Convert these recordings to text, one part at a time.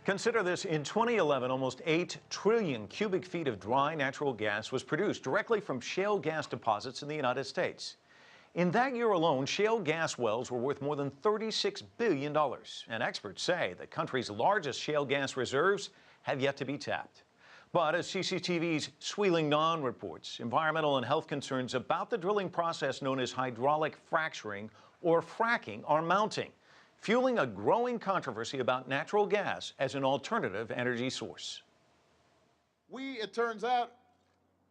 Consider this, in 2011, almost 8 trillion cubic feet of dry natural gas was produced directly from shale gas deposits in the United States. In that year alone, shale gas wells were worth more than $36 billion. And experts say the country's largest shale gas reserves have yet to be tapped. But as CCTV's Lingnan reports, environmental and health concerns about the drilling process known as hydraulic fracturing or fracking are mounting, fueling a growing controversy about natural gas as an alternative energy source. We, it turns out,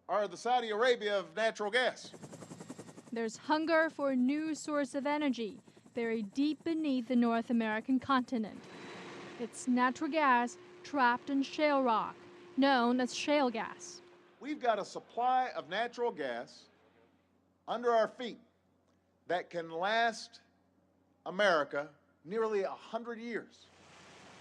are the Saudi Arabia of natural gas. There's hunger for a new source of energy buried deep beneath the North American continent. It's natural gas trapped in shale rock, known as shale gas. We've got a supply of natural gas under our feet that can last America nearly 100 years.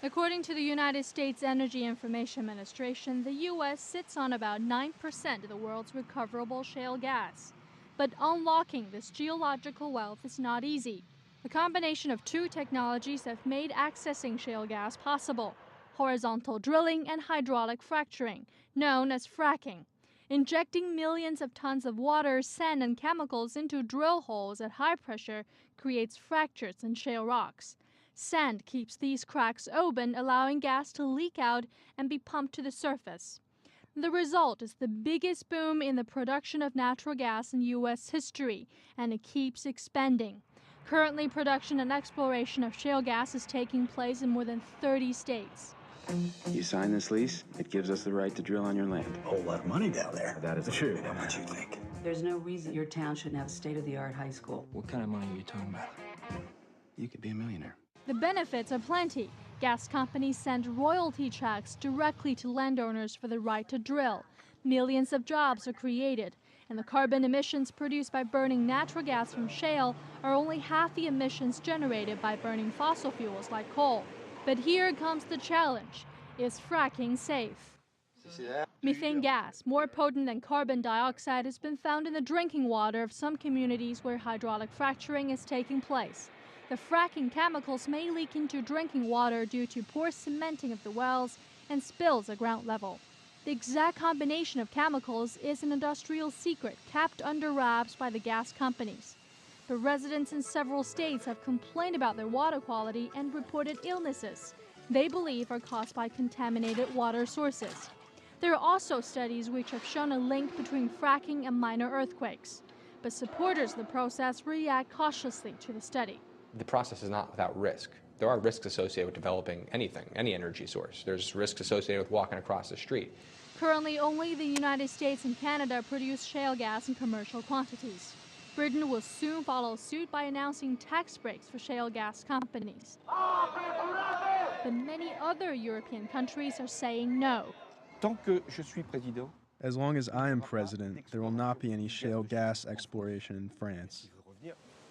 According to the United States Energy Information Administration, the U.S. sits on about 9% of the world's recoverable shale gas. But unlocking this geological wealth is not easy. The combination of two technologies have made accessing shale gas possible: horizontal drilling and hydraulic fracturing, known as fracking. Injecting millions of tons of water, sand, and chemicals into drill holes at high pressure creates fractures in shale rocks. Sand keeps these cracks open, allowing gas to leak out and be pumped to the surface. The result is the biggest boom in the production of natural gas in U.S. history, and it keeps expanding. Currently, production and exploration of shale gas is taking place in more than 30 states. You sign this lease, it gives us the right to drill on your land. A whole lot of money down there. That is true. How much you think? There's no reason your town shouldn't have a state-of-the-art high school. What kind of money are you talking about? You could be a millionaire. The benefits are plenty. Gas companies send royalty checks directly to landowners for the right to drill. Millions of jobs are created, and the carbon emissions produced by burning natural gas from shale are only half the emissions generated by burning fossil fuels like coal. But here comes the challenge. Is fracking safe? Methane gas, more potent than carbon dioxide, has been found in the drinking water of some communities where hydraulic fracturing is taking place. The fracking chemicals may leak into drinking water due to poor cementing of the wells and spills at ground level. The exact combination of chemicals is an industrial secret kept under wraps by the gas companies. But residents in several states have complained about their water quality and reported illnesses they believe are caused by contaminated water sources. There are also studies which have shown a link between fracking and minor earthquakes. But supporters of the process react cautiously to the study. The process is not without risk. There are risks associated with developing anything, any energy source. There's risks associated with walking across the street. Currently, only the United States and Canada produce shale gas in commercial quantities. Britain will soon follow suit by announcing tax breaks for shale gas companies. But many other European countries are saying no. As long as I am president, there will not be any shale gas exploration in France.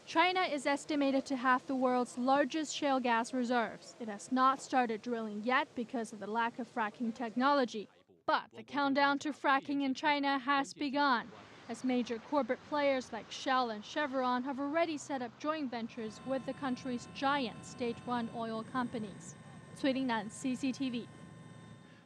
China is estimated to have the world's largest shale gas reserves. It has not started drilling yet because of the lack of fracking technology. But the countdown to fracking in China has begun, as major corporate players like Shale and Chevron have already set up joint ventures with the country's giant state-run oil companies. Lingnan, CCTV.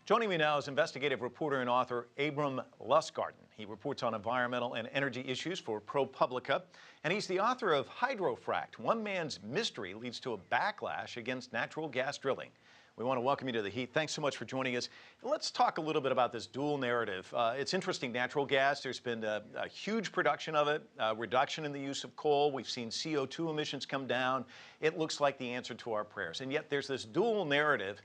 Joining me now is investigative reporter and author Abrahm Lustgarten. He reports on environmental and energy issues for ProPublica, and he's the author of Hydrofracked: One Man's Mystery Leads to a Backlash Against Natural Gas Drilling. We want to welcome you to The Heat. Thanks so much for joining us. Let's talk a little bit about this dual narrative. It's interesting, natural gas, there's been a huge production of it, reduction in the use of coal. We've seen CO2 emissions come down. It looks like the answer to our prayers. And yet there's this dual narrative,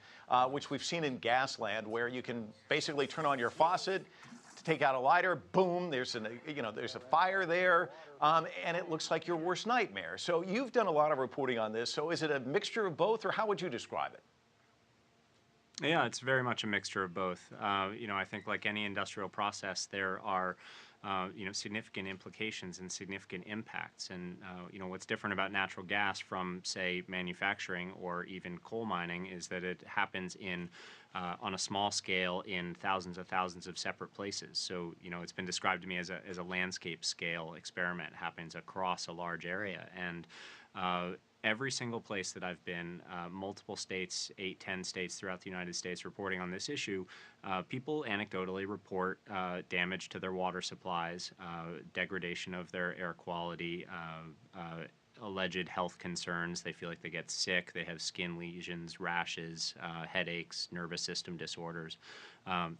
which we've seen in Gasland, where you can basically turn on your faucet to take out a lighter, boom, there's a fire there, and it looks like your worst nightmare. So you've done a lot of reporting on this. So is it a mixture of both, or how would you describe it? Yeah, it's very much a mixture of both. I think like any industrial process, there are significant implications and significant impacts. And what's different about natural gas from, say, manufacturing or even coal mining is that it happens on a small scale in thousands of separate places. So it's been described to me as a landscape scale experiment. It happens across a large area, and every single place that I've been, multiple states, 8, 10 states throughout the United States reporting on this issue, people anecdotally report damage to their water supplies, degradation of their air quality, alleged health concerns. They feel like they get sick, they have skin lesions, rashes, headaches, nervous system disorders,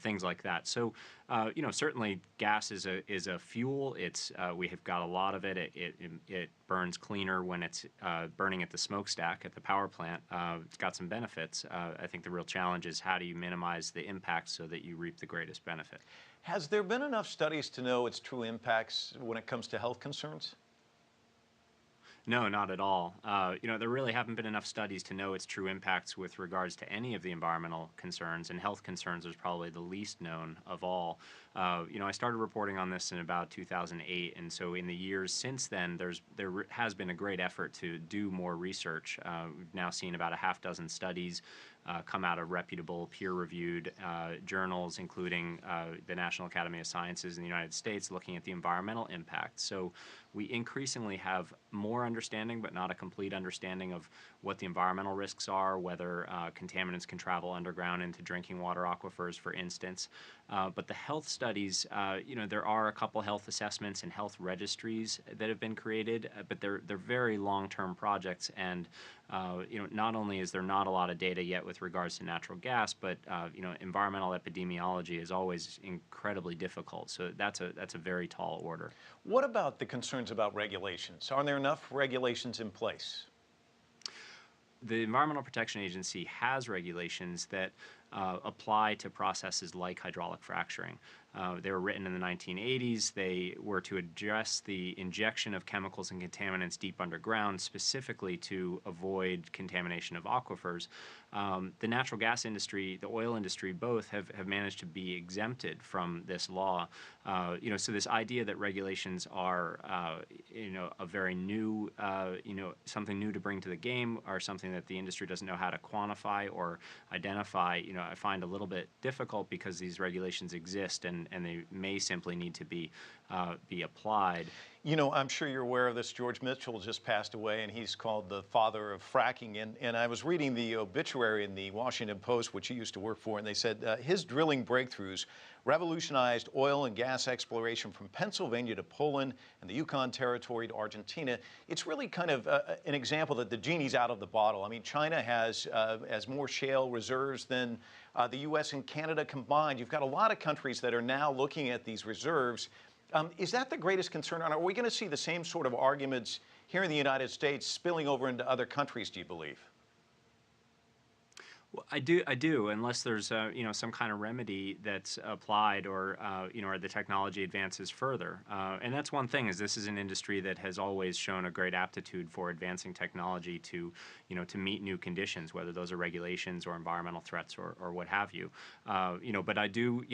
things like that. So, certainly gas is a fuel. We have got a lot of it. It burns cleaner when it's burning at the smokestack at the power plant. It's got some benefits. I think the real challenge is how do you minimize the impact so that you reap the greatest benefit. Has there been enough studies to know its true impacts when it comes to health concerns? No, not at all. There really haven't been enough studies to know its true impacts with regards to any of the environmental concerns, and health concerns is probably the least known of all. I started reporting on this in about 2008, and so in the years since then, there has been a great effort to do more research. We've now seen about a half dozen studies come out of reputable, peer-reviewed journals, including the National Academy of Sciences in the United States, looking at the environmental impact. So we increasingly have more understanding, but not a complete understanding of what the environmental risks are, whether contaminants can travel underground into drinking water aquifers, for instance. But the health studies, there are a couple health assessments and health registries that have been created, but they're very long-term projects, and not only is there not a lot of data yet with regards to natural gas, but environmental epidemiology is always incredibly difficult. So that's a very tall order. What about the concerns about regulations? Are there enough regulations in place? The Environmental Protection Agency has regulations that apply to processes like hydraulic fracturing. They were written in the 1980s. They were to address the injection of chemicals and contaminants deep underground, specifically to avoid contamination of aquifers. The natural gas industry, the oil industry, both have managed to be exempted from this law. So this idea that regulations are, a very new, something new to bring to the game, or something that the industry doesn't know how to quantify or identify, I find a little bit difficult, because these regulations exist and they may simply need to be applied. I'm sure you're aware of this. George Mitchell just passed away, and he's called the father of fracking. And I was reading the obituary in the Washington Post, which he used to work for, and they said his drilling breakthroughs revolutionized oil and gas exploration from Pennsylvania to Poland and the Yukon Territory to Argentina. It's really kind of an example that the genie's out of the bottle. I mean, China has more shale reserves than the U.S. and Canada combined. You've got a lot of countries that are now looking at these reserves. Is that the greatest concern? Are we going to see the same sort of arguments here in the United States spilling over into other countries, do you believe? Well, I do, unless there's some kind of remedy that's applied, or or the technology advances further. And that's one thing, is this is an industry that has always shown a great aptitude for advancing technology to meet new conditions, whether those are regulations or environmental threats or what have you. But I do,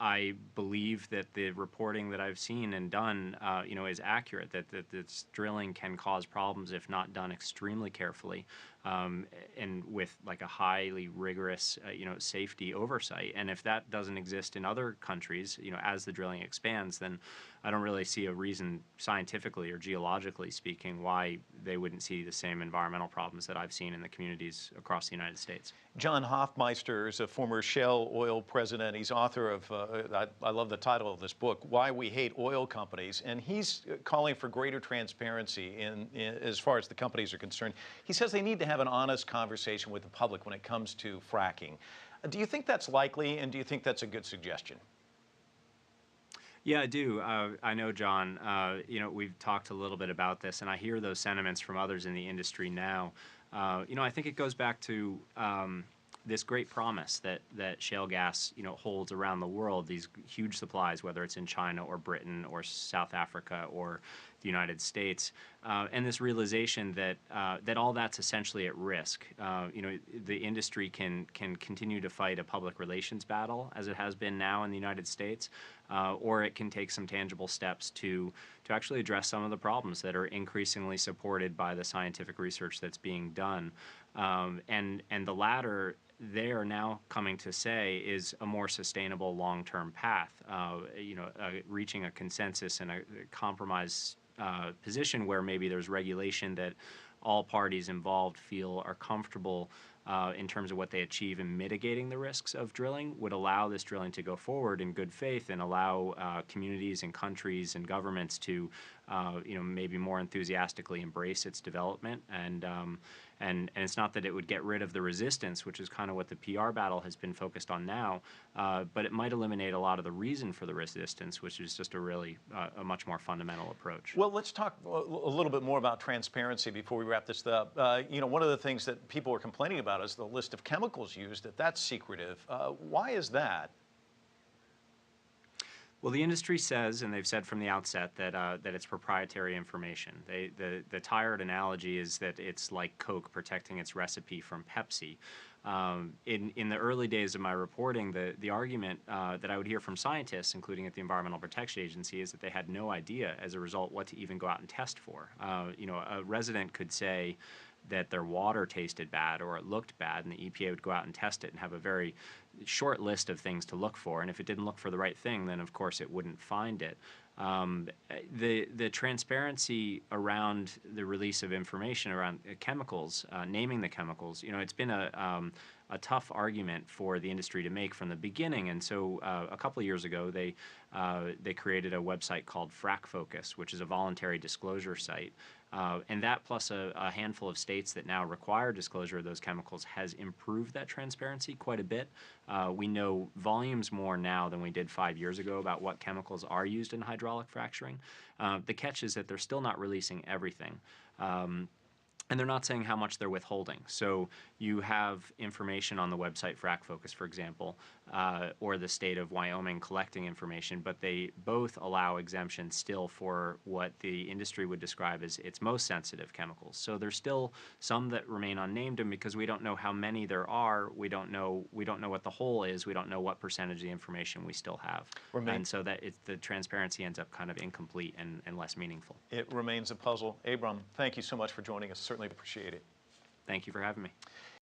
I believe that the reporting that I've seen and done, is accurate, that this drilling can cause problems if not done extremely carefully, and with like a highly rigorous, safety oversight. And if that doesn't exist in other countries, as the drilling expands, then I don't really see a reason, scientifically or geologically speaking, why they wouldn't see the same environmental problems that I've seen in the communities across the United States. John Hofmeister is a former Shale oil president. He's author of, I love the title of this book, Why We Hate Oil Companies, and he's calling for greater transparency as far as the companies are concerned. He says they need to have an honest conversation with the public when it comes to fracking. Do you think that's likely, and do you think that's a good suggestion? Yeah, I do. I know, John, we've talked a little bit about this, and I hear those sentiments from others in the industry now. I think it goes back to this great promise that shale gas, holds around the world, these huge supplies, whether it's in China or Britain or South Africa or the United States, and this realization that all that's essentially at risk. The industry can continue to fight a public relations battle, as it has been now in the United States, or it can take some tangible steps to actually address some of the problems that are increasingly supported by the scientific research that's being done. And the latter, they are now coming to say, is a more sustainable long-term path. Reaching a consensus and a compromise position where maybe there's regulation that all parties involved feel are comfortable in terms of what they achieve in mitigating the risks of drilling, would allow this drilling to go forward in good faith and allow communities and countries and governments to, maybe more enthusiastically embrace its development. And it's not that it would get rid of the resistance, which is kind of what the PR battle has been focused on now, but it might eliminate a lot of the reason for the resistance, which is just a much more fundamental approach. Well, let's talk a little bit more about transparency before we wrap this up. One of the things that people are complaining about is the list of chemicals used, that's secretive. Why is that? Well, the industry says, and they've said from the outset, that it's proprietary information. The tired analogy is that it's like Coke protecting its recipe from Pepsi. In the early days of my reporting, the argument that I would hear from scientists, including at the Environmental Protection Agency, is that they had no idea, as a result, what to even go out and test for. A resident could say that their water tasted bad or it looked bad, and the EPA would go out and test it and have a very short list of things to look for. And if it didn't look for the right thing, then of course it wouldn't find it. The transparency around the release of information around chemicals, naming the chemicals, it's been a tough argument for the industry to make from the beginning. And so a couple of years ago, they created a website called Frack Focus, which is a voluntary disclosure site. And that, plus a handful of states that now require disclosure of those chemicals, has improved that transparency quite a bit. We know volumes more now than we did 5 years ago about what chemicals are used in hydraulic fracturing. The catch is that they're still not releasing everything. And they're not saying how much they're withholding. So you have information on the website Frack Focus, for example, or the state of Wyoming collecting information, but they both allow exemptions still for what the industry would describe as its most sensitive chemicals. So there's still some that remain unnamed, and because we don't know how many there are, we don't know what the whole is. We don't know what percentage of the information we still have. And so that the transparency ends up kind of incomplete and less meaningful. It remains a puzzle. Abrahm, thank you so much for joining us. Certainly appreciate it. Thank you for having me.